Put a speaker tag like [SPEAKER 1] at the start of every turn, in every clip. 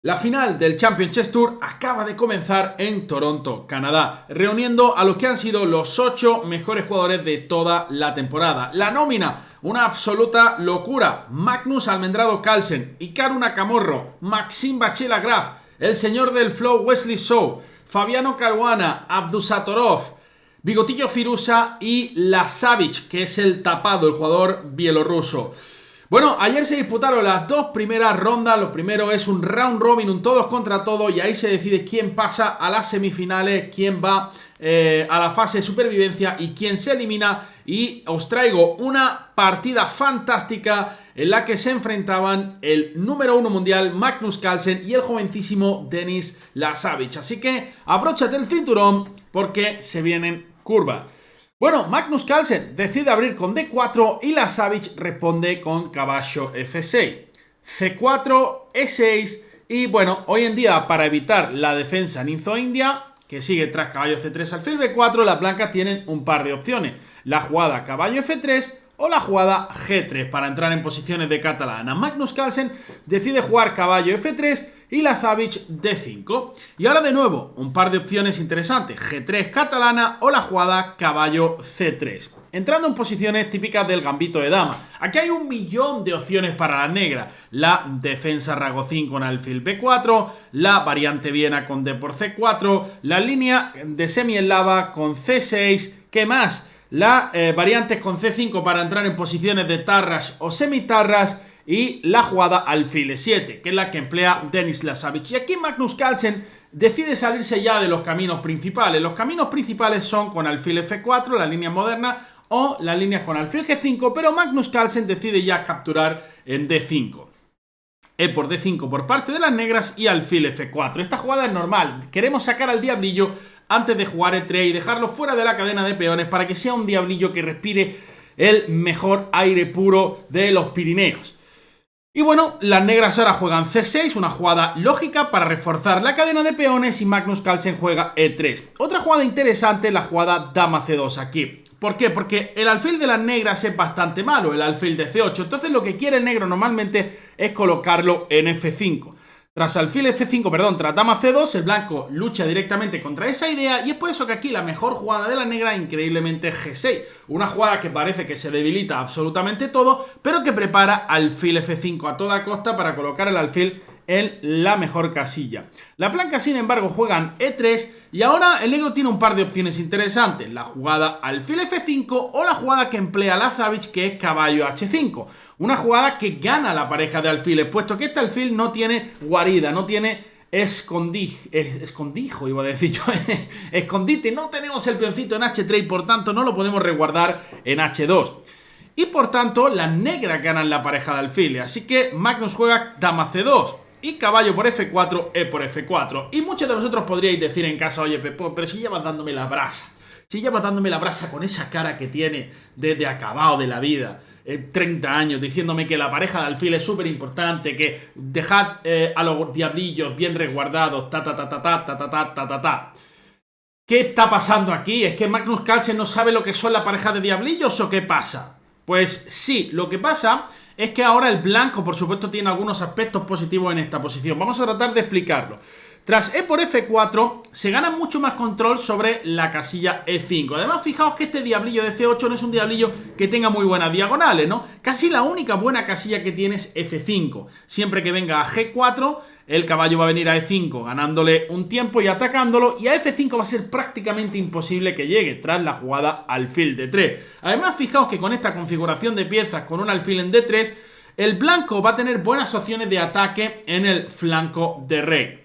[SPEAKER 1] La final del Champions Chess Tour acaba de comenzar en Toronto, Canadá, reuniendo a los que han sido los 8 mejores jugadores de toda la temporada. La nómina, una absoluta locura. Magnus Almendrado Carlsen, Hikaru Nakamura, Maxime Bachela-Graf, el señor del flow Wesley So, Fabiano Caruana, Abdusattorov, Bigotillo Firuza y Lasavic, que es el tapado, el jugador bielorruso. Bueno, ayer se disputaron las dos primeras rondas. Lo primero es un round robin, un todos contra todos, y ahí se decide quién pasa a las semifinales, quién va a la fase de supervivencia y quién se elimina. Y os traigo una partida fantástica en la que se enfrentaban el número 1 mundial Magnus Carlsen y el jovencísimo Denis Lasavic. Así que abróchate el cinturón porque se vienen curvas. Bueno, Magnus Carlsen decide abrir con D4 y Lasavic responde con caballo F6, C4, E6 y bueno, hoy en día para evitar la defensa ninzo-india, que sigue tras caballo C3 alfil B4, las blancas tienen un par de opciones, la jugada caballo F3 o la jugada G3 para entrar en posiciones de catalana. Magnus Carlsen decide jugar caballo F3 y Lasavic D5. Y ahora de nuevo, un par de opciones interesantes, G3 catalana o la jugada caballo C3. Entrando en posiciones típicas del gambito de dama. Aquí hay un millón de opciones para la negra. La defensa Ragozín con alfil B4, la variante Viena con D por C4, la línea de semi-eslava con C6, ¿qué más? La variantes con C5 para entrar en posiciones de tarras o semitarras y la jugada alfil E7, que es la que emplea Denis Lasavic. Y aquí Magnus Carlsen decide salirse ya de los caminos principales. Los caminos principales son con alfil F4, la línea moderna, o las líneas con alfil G5, pero Magnus Carlsen decide ya capturar en D5. E por D5 por parte de las negras y alfil F4. Esta jugada es normal. Queremos sacar al diablillo antes de jugar E3 y dejarlo fuera de la cadena de peones para que sea un diablillo que respire el mejor aire puro de los Pirineos. Y bueno, las negras ahora juegan C6, una jugada lógica para reforzar la cadena de peones, y Magnus Carlsen juega E3. Otra jugada interesante es la jugada dama C2 aquí. ¿Por qué? Porque el alfil de las negras es bastante malo, el alfil de C8. Entonces lo que quiere el negro normalmente es colocarlo en F5. Tras alfil F5, perdón, tras dama C2, el blanco lucha directamente contra esa idea, y es por eso que aquí la mejor jugada de la negra increíblemente es G6. Una jugada que parece que se debilita absolutamente todo, pero que prepara alfil F5 a toda costa para colocar el alfil en la mejor casilla. Las blancas, sin embargo, juegan E3 y ahora el negro tiene un par de opciones interesantes. La jugada alfil F5 o la jugada que emplea Lasavic, que es caballo H5. Una jugada que gana la pareja de alfiles, puesto que este alfil no tiene guarida, no tiene escondijo, iba a decir yo, escondite. No tenemos el peoncito en H3 y por tanto no lo podemos resguardar en H2. Y por tanto las negras ganan la pareja de alfiles. Así que Magnus juega dama C2. Y caballo por F4, E por F4. Y muchos de vosotros podríais decir en casa: oye, Pepo, pero si llevas dándome la brasa. Si llevas dándome la brasa con esa cara que tiene de acabado de la vida. 30 años diciéndome que la pareja de alfil es súper importante, que dejad a los diablillos bien resguardados, ta. ¿Qué está pasando aquí? ¿Es que Magnus Carlsen no sabe lo que son la pareja de diablillos o qué pasa? Pues sí, lo que pasa es que ahora el blanco, por supuesto, tiene algunos aspectos positivos en esta posición. Vamos a tratar de explicarlo. Tras E por F4 se gana mucho más control sobre la casilla E5. Además, fijaos que este diablillo de C8 no es un diablillo que tenga muy buenas diagonales, ¿no? Casi la única buena casilla que tiene es F5. Siempre que venga a G4, el caballo va a venir a E5 ganándole un tiempo y atacándolo, y a F5 va a ser prácticamente imposible que llegue tras la jugada alfil D3. Además, fijaos que con esta configuración de piezas con un alfil en D3, el blanco va a tener buenas opciones de ataque en el flanco de rey.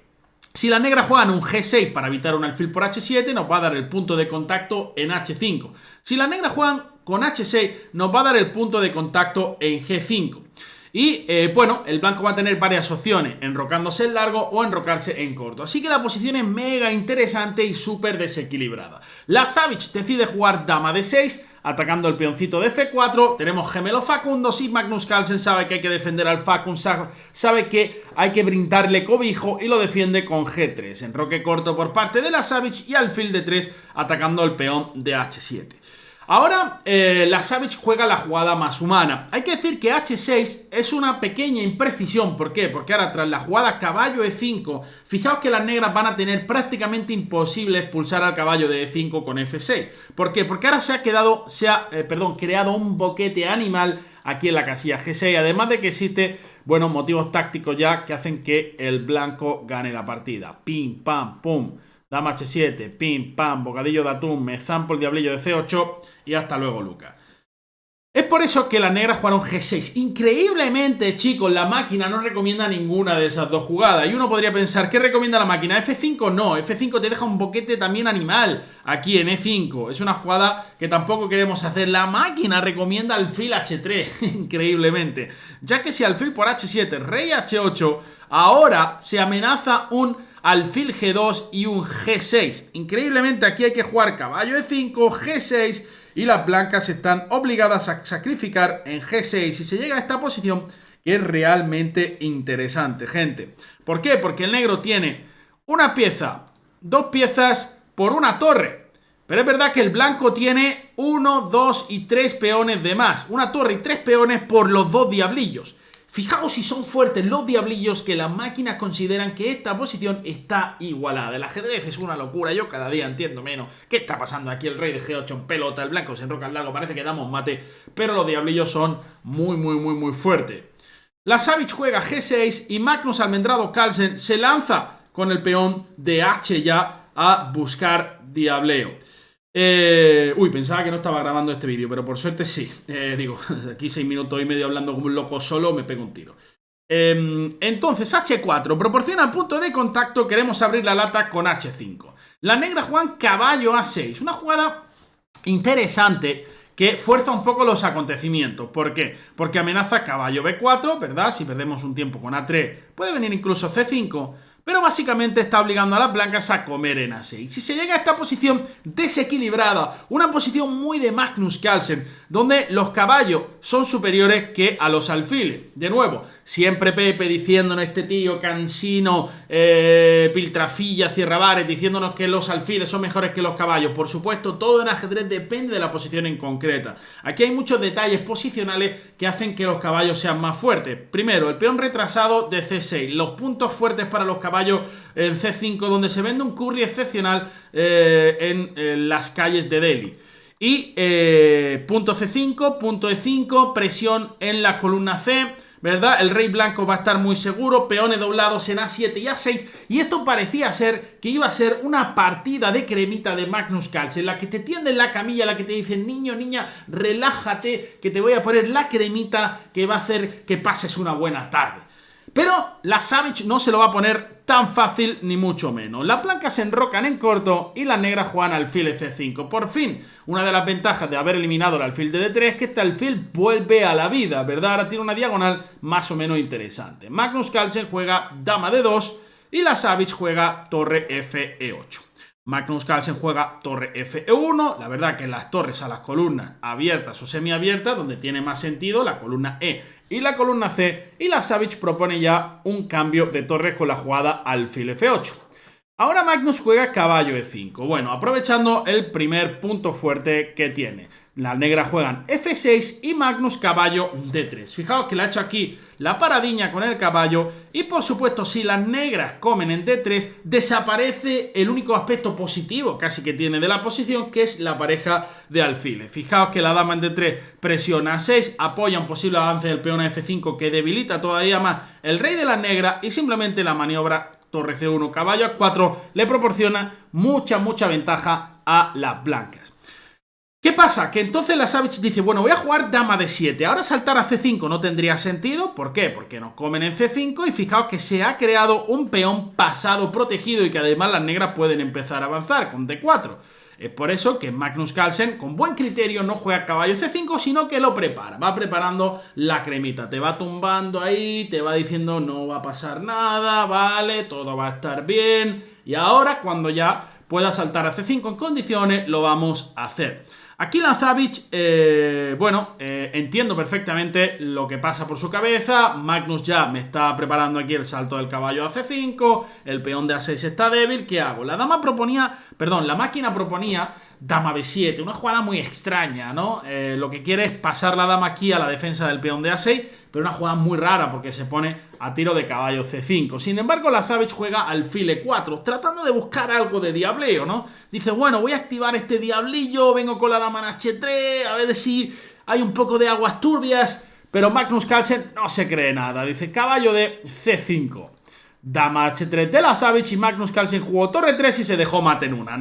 [SPEAKER 1] Si las negras juegan un G6 para evitar un alfil por H7, nos va a dar el punto de contacto en H5. Si las negras juegan con H6, nos va a dar el punto de contacto en G5. Y bueno, el blanco va a tener varias opciones, enrocándose en largo o enrocarse en corto. Así que la posición es mega interesante y súper desequilibrada. Lasavic decide jugar dama D6, atacando el peoncito de F4. Tenemos gemelo Facundos y Magnus Carlsen sabe que hay que defender al Facund, sabe que hay que brindarle cobijo y lo defiende con G3. Enroque corto por parte de Lasavic y alfil D3 atacando el peón de H7. Ahora la Savage juega la jugada más humana. Hay que decir que H6 es una pequeña imprecisión. ¿Por qué? Porque ahora tras la jugada caballo E5, fijaos que las negras van a tener prácticamente imposible expulsar al caballo de E5 con F6. ¿Por qué? Porque ahora se ha creado un boquete animal aquí en la casilla G6. Además de que existe, bueno, motivos tácticos ya que hacen que el blanco gane la partida. Pim, pam, pum. Dama H7, pim, pam, bocadillo de atún, me zampo el diablillo de C8 y hasta luego, Lucas. Es por eso que las negras jugaron G6. Increíblemente, chicos, la máquina no recomienda ninguna de esas dos jugadas. Y uno podría pensar, ¿qué recomienda la máquina? F5 no, F5 te deja un boquete también animal aquí en E5. Es una jugada que tampoco queremos hacer. La máquina recomienda alfil H3, increíblemente. Ya que si alfil por H7, rey H8, ahora se amenaza un alfil G2 y un G6. Increíblemente aquí hay que jugar caballo E5, G6 y las blancas están obligadas a sacrificar en G6 y se llega a esta posición que es realmente interesante, gente. ¿Por qué? Porque el negro tiene una pieza, dos piezas por una torre. Pero es verdad que el blanco tiene 1, 2 y 3 peones de más. Una torre y 3 peones por los dos diablillos. Fijaos si son fuertes los diablillos que las máquinas consideran que esta posición está igualada. El ajedrez es una locura, yo cada día entiendo menos. ¿Qué está pasando aquí? El rey de G8 en pelota, el blanco se enroca al largo, parece que damos mate, pero los diablillos son muy fuertes. La Savage juega G6 y Magnus Almendrado Carlsen se lanza con el peón de H ya a buscar diableo. Pensaba que no estaba grabando este vídeo, pero por suerte sí. Aquí 6 minutos y medio hablando como un loco solo, me pego un tiro. Entonces, H4 proporciona el punto de contacto. Queremos abrir la lata con H5. Las negras juegan caballo A6. Una jugada interesante que fuerza un poco los acontecimientos. ¿Por qué? Porque amenaza caballo B4, ¿verdad? Si perdemos un tiempo con A3, puede venir incluso C5. Pero básicamente está obligando a las blancas a comer en A6. Si se llega a esta posición desequilibrada, una posición muy de Magnus Carlsen, donde los caballos son superiores que a los alfiles. De nuevo, siempre Pepe diciéndonos, este tío cansino, piltrafilla, cierra bares, diciéndonos que los alfiles son mejores que los caballos. Por supuesto, todo en ajedrez depende de la posición en concreta. Aquí hay muchos detalles posicionales que hacen que los caballos sean más fuertes. Primero, el peón retrasado de C6. Los puntos fuertes para los caballos en C5, donde se vende un curry excepcional en las calles de Delhi. Y punto C5, punto E5, presión en la columna C, ¿verdad? El rey blanco va a estar muy seguro, peones doblados en A7 y A6, y esto parecía ser que iba a ser una partida de cremita de Magnus Carlsen, la que te tienden la camilla, la que te dicen, niño, niña, relájate, que te voy a poner la cremita que va a hacer que pases una buena tarde. Pero la Savage no se lo va a poner tan fácil ni mucho menos. Las blancas se enrocan en corto y las negras juegan alfil F5. Por fin, una de las ventajas de haber eliminado el alfil de D3 es que este alfil vuelve a la vida, ¿verdad? Ahora tiene una diagonal más o menos interesante. Magnus Carlsen juega dama D2 y la Savage juega torre FE8. Magnus Carlsen juega torre FE1, la verdad que las torres a las columnas abiertas o semiabiertas, donde tiene más sentido la columna E y la columna C, y la Savage propone ya un cambio de torres con la jugada alfil F8. Ahora Magnus juega caballo E5, bueno, aprovechando el primer punto fuerte que tiene. Las negras juegan F6 y Magnus caballo D3. Fijaos que le ha hecho aquí la paradiña con el caballo y por supuesto si las negras comen en D3 desaparece el único aspecto positivo casi que tiene de la posición, que es la pareja de alfiles. Fijaos que la dama en D3 presiona A6, apoya un posible avance del peón a F5 que debilita todavía más el rey de las negras y simplemente la maniobra torre C1 caballo A4 le proporciona mucha ventaja a las blancas. ¿Qué pasa? Que entonces la Savage dice, bueno, voy a jugar dama D7. Ahora saltar a C5 no tendría sentido. ¿Por qué? Porque nos comen en C5 y fijaos que se ha creado un peón pasado protegido y que además las negras pueden empezar a avanzar con D4. Es por eso que Magnus Carlsen, con buen criterio, no juega caballo C5, sino que lo prepara. Va preparando la cremita. Te va tumbando ahí, te va diciendo no va a pasar nada, vale, todo va a estar bien. Y ahora, cuando ya pueda saltar a C5 en condiciones, lo vamos a hacer. Aquí la Savage, entiendo perfectamente lo que pasa por su cabeza. Magnus ya me está preparando aquí el salto del caballo a C5, el peón de A6 está débil, ¿qué hago? La máquina proponía dama B7, una jugada muy extraña, ¿no? Lo que quiere es pasar la dama aquí a la defensa del peón de A6, pero una jugada muy rara porque se pone a tiro de caballo C5. Sin embargo, la Savage juega alfil E4, tratando de buscar algo de diableo, ¿no? Dice, bueno, voy a activar este diablillo, vengo con la dama en H3, a ver si hay un poco de aguas turbias, pero Magnus Carlsen no se cree nada. Dice, caballo de C5. Dama H3 de la Savage y Magnus Carlsen jugó torre 3 y se dejó mate en una.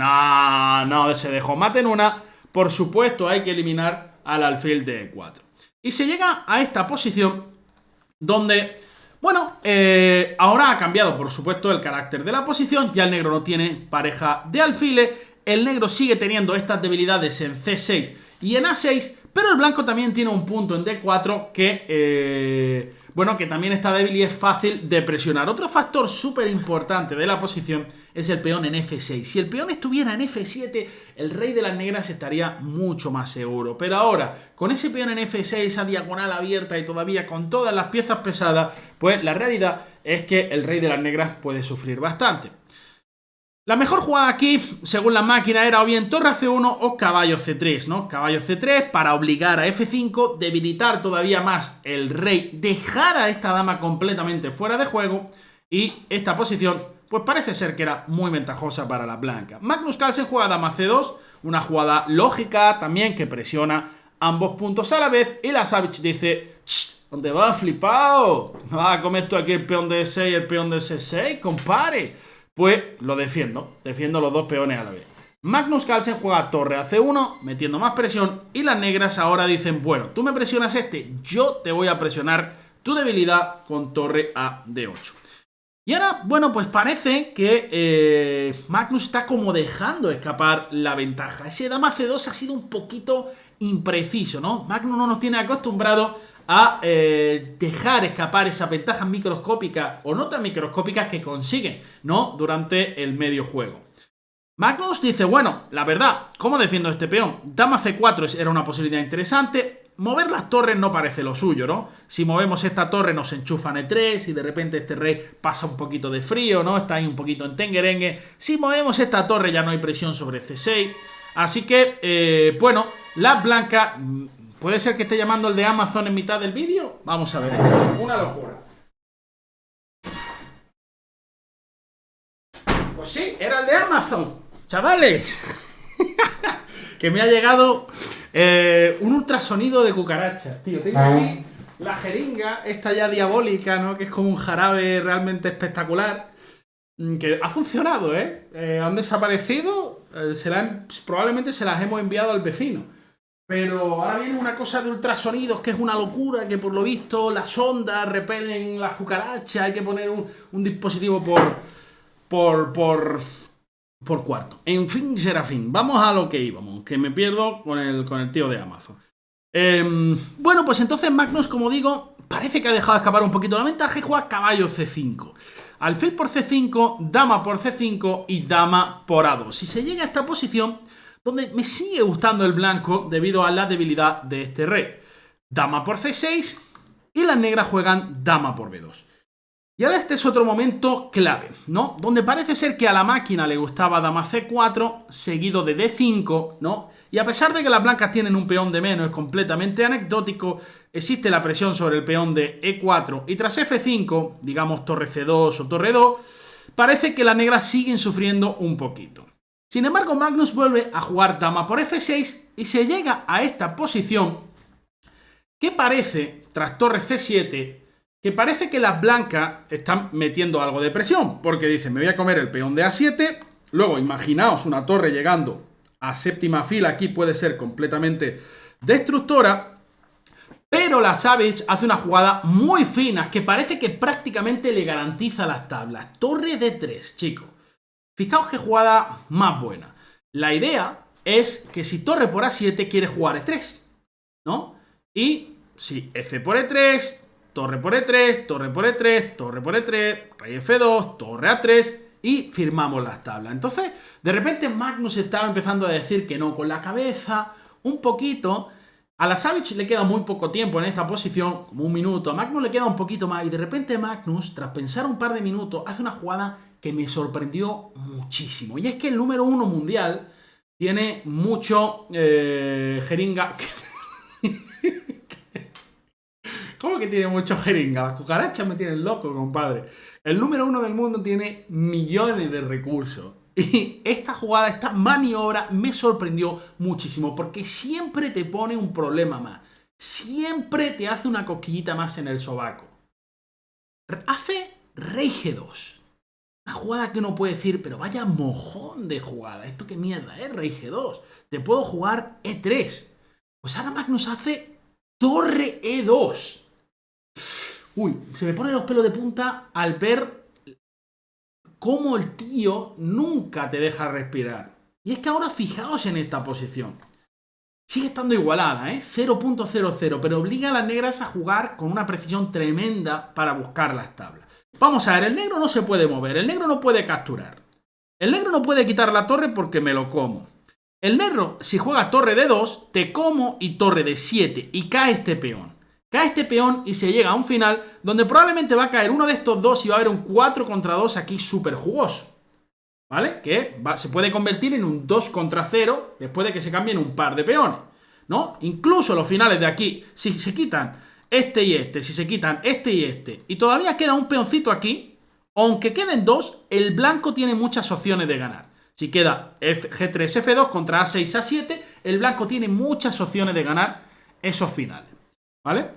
[SPEAKER 1] No se dejó mate en una. Por supuesto, hay que eliminar al alfil de E4. Y se llega a esta posición donde, bueno, ahora ha cambiado, por supuesto, el carácter de la posición. Ya el negro no tiene pareja de alfiles. El negro sigue teniendo estas debilidades en C6 y en A6. Pero el blanco también tiene un punto en D4 que, bueno, que también está débil y es fácil de presionar. Otro factor súper importante de la posición es el peón en F6. Si el peón estuviera en F7, el rey de las negras estaría mucho más seguro. Pero ahora, con ese peón en F6, esa diagonal abierta y todavía con todas las piezas pesadas, pues la realidad es que el rey de las negras puede sufrir bastante. La mejor jugada aquí, según la máquina, era o bien torre C1 o caballo C3, ¿no? Caballo C3 para obligar a F5, debilitar todavía más el rey, dejar a esta dama completamente fuera de juego y esta posición, pues parece ser que era muy ventajosa para la blanca. Magnus Carlsen juega dama C2, una jugada lógica también que presiona ambos puntos a la vez y la Savage dice, ¿dónde vas, flipado? ¿No vas a comer tú aquí el peón de E6 y el peón de C6, compadre? Pues lo defiendo los dos peones a la vez. Magnus Carlsen juega torre a C1, metiendo más presión, y las negras ahora dicen, bueno, tú me presionas yo te voy a presionar tu debilidad con torre a D8. Y ahora, bueno, pues parece que Magnus está como dejando escapar la ventaja. Ese dama C2 ha sido un poquito impreciso, ¿no? Magnus no nos tiene acostumbrado a dejar escapar esas ventajas microscópicas o no tan microscópicas que consigue, ¿no? Durante el medio juego. Magnus dice, bueno, la verdad, ¿cómo defiendo este peón? Dama C4 era una posibilidad interesante. Mover las torres no parece lo suyo, ¿no? Si movemos esta torre nos enchufan E3 y de repente este rey pasa un poquito de frío, ¿no? Está ahí un poquito en tenguerengue. Si movemos esta torre ya no hay presión sobre C6. Así que, bueno, la blanca... ¿Puede ser que esté llamando el de Amazon en mitad del vídeo? Vamos a ver, esto es una locura. Pues sí, era el de Amazon, chavales. Que me ha llegado un ultrasonido de cucarachas, tío. Tengo aquí la jeringa, esta ya diabólica, ¿no? Que es como un jarabe realmente espectacular. Que ha funcionado, ¿eh? Han desaparecido, probablemente se las hemos enviado al vecino. Pero ahora viene una cosa de ultrasonidos que es una locura, que por lo visto las ondas repelen las cucarachas, hay que poner un dispositivo por cuarto. En fin, Serafín, vamos a lo que íbamos, que me pierdo con el tío de Amazon. Bueno, pues entonces Magnus, como digo, parece que ha dejado escapar un poquito la ventaja y juega caballo C5. Alfil por C5, dama por C5 y dama por A2. Si se llega a esta posición, donde me sigue gustando el blanco debido a la debilidad de este rey. Dama por C6 y las negras juegan dama por B2. Y ahora este es otro momento clave, ¿no? Donde parece ser que a la máquina le gustaba dama C4 seguido de D5, ¿no? Y a pesar de que las blancas tienen un peón de menos, es completamente anecdótico, existe la presión sobre el peón de E4 y tras F5, digamos torre C2 o torre 2, parece que las negras siguen sufriendo un poquito. Sin embargo, Magnus vuelve a jugar dama por F6 y se llega a esta posición que parece, tras torre C7, que parece que las blancas están metiendo algo de presión, porque dicen, me voy a comer el peón de A7, luego imaginaos una torre llegando a séptima fila, aquí puede ser completamente destructora, pero la Savage hace una jugada muy fina que parece que prácticamente le garantiza las tablas. Torre D3, chicos. Fijaos qué jugada más buena. La idea es que si torre por A7 quiere jugar E3, ¿no? Y si F por E3, torre por E3, torre por E3, torre por E3, rey F2, torre A3 y firmamos las tablas. Entonces, de repente Magnus estaba empezando a decir que no con la cabeza, un poquito. A la Savage le queda muy poco tiempo en esta posición, como un minuto. A Magnus le queda un poquito más y de repente Magnus, tras pensar un par de minutos, hace una jugada que me sorprendió muchísimo. Y es que el número 1 mundial tiene mucho jeringa. ¿Cómo que tiene mucho jeringa? Las cucarachas me tienen loco, compadre. El número 1 del mundo tiene millones de recursos. Y esta jugada, esta maniobra me sorprendió muchísimo porque siempre te pone un problema más. Siempre te hace una cosquillita más en el sobaco. Hace rey G2. Una jugada que uno puede decir, pero vaya mojón de jugada. ¿Esto qué mierda es? Rey G2. Te puedo jugar E3. Pues ahora Magnus hace torre E2. Uy, se me ponen los pelos de punta al ver cómo el tío nunca te deja respirar. Y es que ahora fijaos en esta posición. Sigue estando igualada, 0.00, pero obliga a las negras a jugar con una precisión tremenda para buscar las tablas. Vamos a ver, el negro no se puede mover, el negro no puede capturar. El negro no puede quitar la torre porque me lo como. El negro, si juega torre de 2, te como y torre de 7 y cae este peón. Cae este peón y se llega a un final donde probablemente va a caer uno de estos dos y va a haber un 4 contra 2 aquí súper jugoso. ¿Vale? Que se puede convertir en un 2 contra 0 después de que se cambien un par de peones, ¿no? Incluso los finales de aquí, si se quitan este y este, si se quitan este y todavía queda un peoncito aquí, aunque queden dos, el blanco tiene muchas opciones de ganar. Si queda G3, F2 contra A6, A7, el blanco tiene muchas opciones de ganar esos finales, ¿vale?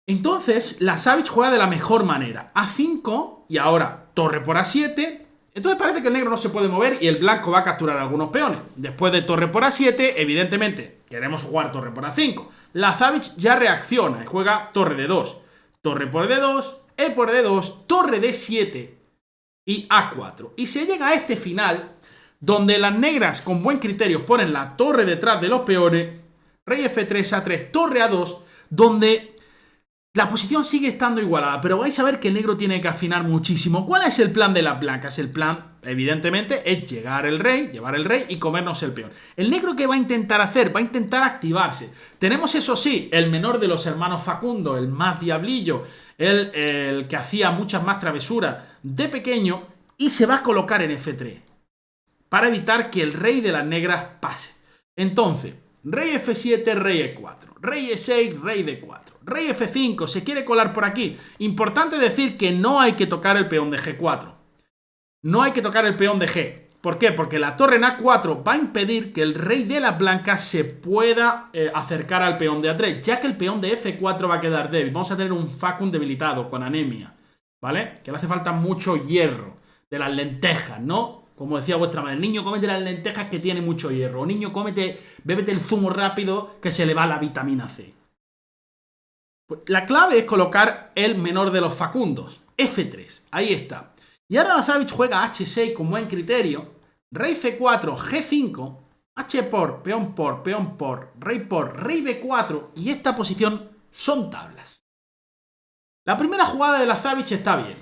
[SPEAKER 1] Entonces, la Savage juega de la mejor manera. A5 y ahora torre por A7. Entonces parece que el negro no se puede mover y el blanco va a capturar algunos peones. Después de torre por A7, evidentemente, queremos jugar torre por A5. La Savage ya reacciona y juega torre de 2. Torre por D2, E por D2, torre D7 y A4. Y se llega a este final donde las negras con buen criterio ponen la torre detrás de los peones. Rey F3, A3, torre A2, donde la posición sigue estando igualada, pero vais a ver que el negro tiene que afinar muchísimo. ¿Cuál es el plan de las blancas? El plan, evidentemente, es llevar el rey y comernos el peón. ¿El negro qué va a intentar hacer? Va a intentar activarse. Tenemos, eso sí, el menor de los hermanos Facundo, el más diablillo, el que hacía muchas más travesuras de pequeño, y se va a colocar en F3 para evitar que el rey de las negras pase. Entonces, rey F7, rey E4, rey E6, rey D4, rey F5, se quiere colar por aquí. Importante decir que no hay que tocar el peón de G4. No hay que tocar el peón de G. ¿Por qué? Porque la torre en A4 va a impedir que el rey de las blancas se pueda acercar al peón de A3, ya que el peón de F4 va a quedar débil. Vamos a tener un Facund debilitado, con anemia, ¿vale? Que le hace falta mucho hierro de las lentejas, ¿no? Como decía vuestra madre, niño, cómete las lentejas que tiene mucho hierro. O niño, bébete el zumo rápido que se le va la vitamina C. Pues la clave es colocar el menor de los facundos, F3. Ahí está. Y ahora la Savage juega H6 con buen criterio. Rey C4, G5, H por, rey B4. Y esta posición son tablas. La primera jugada de la Savage está bien.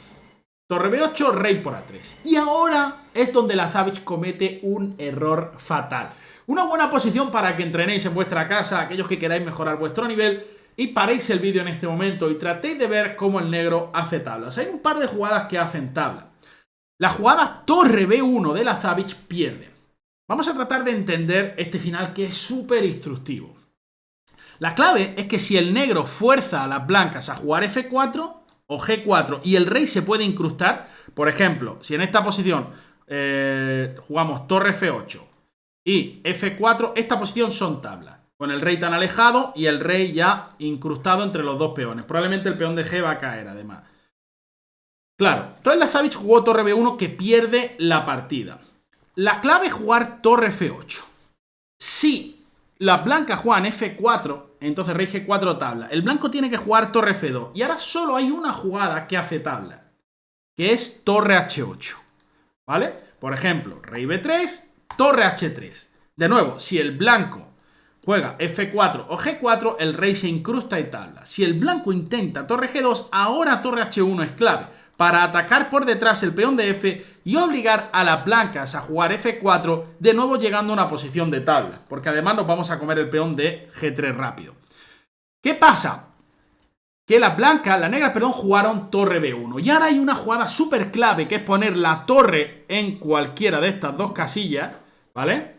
[SPEAKER 1] Torre B8, rey por A3. Y ahora es donde la Savage comete un error fatal. Una buena posición para que entrenéis en vuestra casa, aquellos que queráis mejorar vuestro nivel, y paréis el vídeo en este momento y tratéis de ver cómo el negro hace tablas. Hay un par de jugadas que hacen tabla. La jugada torre B1 de la Savage pierde. Vamos a tratar de entender este final que es súper instructivo. La clave es que si el negro fuerza a las blancas a jugar F4 o G4 y el rey se puede incrustar, por ejemplo, si en esta posición jugamos torre F8 y F4, esta posición son tablas, con el rey tan alejado y el rey ya incrustado entre los dos peones. Probablemente el peón de G va a caer además. Claro, entonces la Savage jugó torre B1 que pierde la partida. La clave es jugar torre F8. Si las blancas juegan F4, entonces rey G4 tabla. El blanco tiene que jugar torre F2. Y ahora solo hay una jugada que hace tabla, que es torre H8. ¿Vale? Por ejemplo, rey B3, torre H3. De nuevo, si el blanco juega F4 o G4, el rey se incrusta y tabla. Si el blanco intenta torre G2, ahora torre H1 es clave para atacar por detrás el peón de F y obligar a las blancas a jugar F4, de nuevo llegando a una posición de tabla, porque además nos vamos a comer el peón de G3 rápido. ¿Qué pasa? Que las negras, jugaron torre B1. Y ahora hay una jugada súper clave, que es poner la torre en cualquiera de estas dos casillas, ¿vale?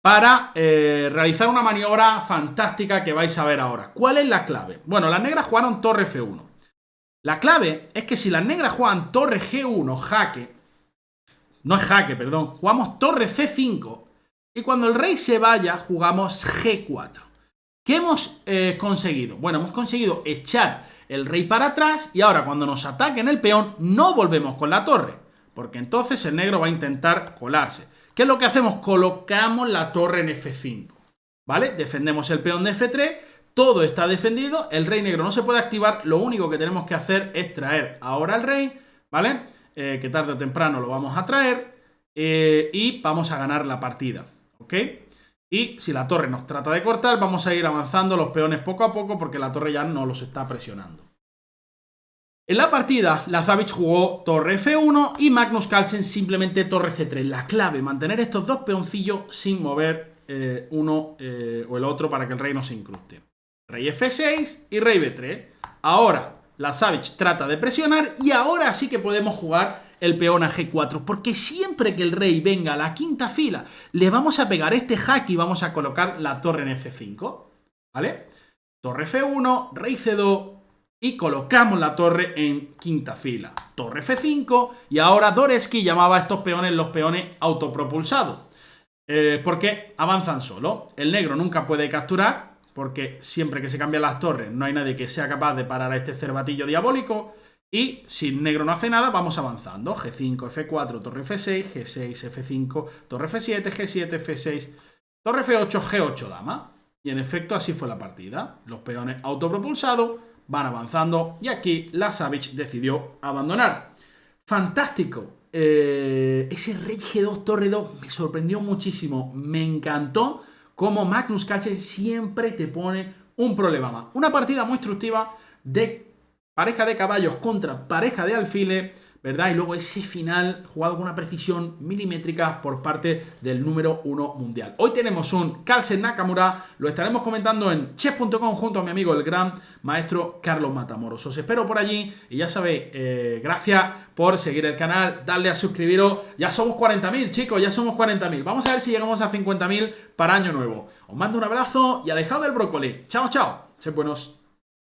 [SPEAKER 1] para realizar una maniobra fantástica que vais a ver ahora. ¿Cuál es la clave? Bueno, las negras jugaron torre F1. La clave es que si las negras juegan torre G1, jaque, no es jaque, perdón, jugamos torre C5 y cuando el rey se vaya jugamos G4. ¿Qué hemos conseguido? Bueno, hemos conseguido echar el rey para atrás y ahora cuando nos ataquen el peón no volvemos con la torre, porque entonces el negro va a intentar colarse. ¿Qué es lo que hacemos? Colocamos la torre en F5, ¿vale? Defendemos el peón de F3, todo está defendido, el rey negro no se puede activar, lo único que tenemos que hacer es traer ahora al rey, ¿vale? Que tarde o temprano lo vamos a traer y vamos a ganar la partida, ¿ok? Y si la torre nos trata de cortar, vamos a ir avanzando los peones poco a poco porque la torre ya no los está presionando. En la partida, Lazovic jugó torre F1 y Magnus Carlsen simplemente torre C3. La clave, mantener estos dos peoncillos sin mover uno o el otro para que el rey no se incruste. Rey F6 y rey B3. Ahora, Lazovic trata de presionar y ahora sí que podemos jugar el peón a G4, porque siempre que el rey venga a la quinta fila, le vamos a pegar este jaque y vamos a colocar la torre en F5, ¿vale? Torre F1, rey C2 y colocamos la torre en quinta fila. Torre F5 y ahora Dvoretzky llamaba a estos peones los peones autopropulsados, porque avanzan solo. El negro nunca puede capturar, porque siempre que se cambian las torres no hay nadie que sea capaz de parar a este cervatillo diabólico. Y si el negro no hace nada, vamos avanzando. G5, F4, torre F6, G6, F5, torre F7, G7, F6, torre F8, G8 dama. Y en efecto así fue la partida. Los peones autopropulsados van avanzando y aquí Lazovic decidió abandonar. Fantástico. Ese rey G2, torre 2 me sorprendió muchísimo. Me encantó cómo Magnus Carlsen siempre te pone un problema más. Una partida muy instructiva de pareja de caballos contra pareja de alfiles, ¿verdad? Y luego ese final jugado con una precisión milimétrica por parte del número 1 mundial. Hoy tenemos un Carlsen Nakamura, lo estaremos comentando en chess.com junto a mi amigo el gran maestro Carlos Matamoros. Os espero por allí y ya sabéis, gracias por seguir el canal, darle a suscribiros. Ya somos 40.000, chicos, ya somos 40.000. Vamos a ver si llegamos a 50.000 para año nuevo. Os mando un abrazo y alejado del brócoli. Chao, chao. Sed buenos.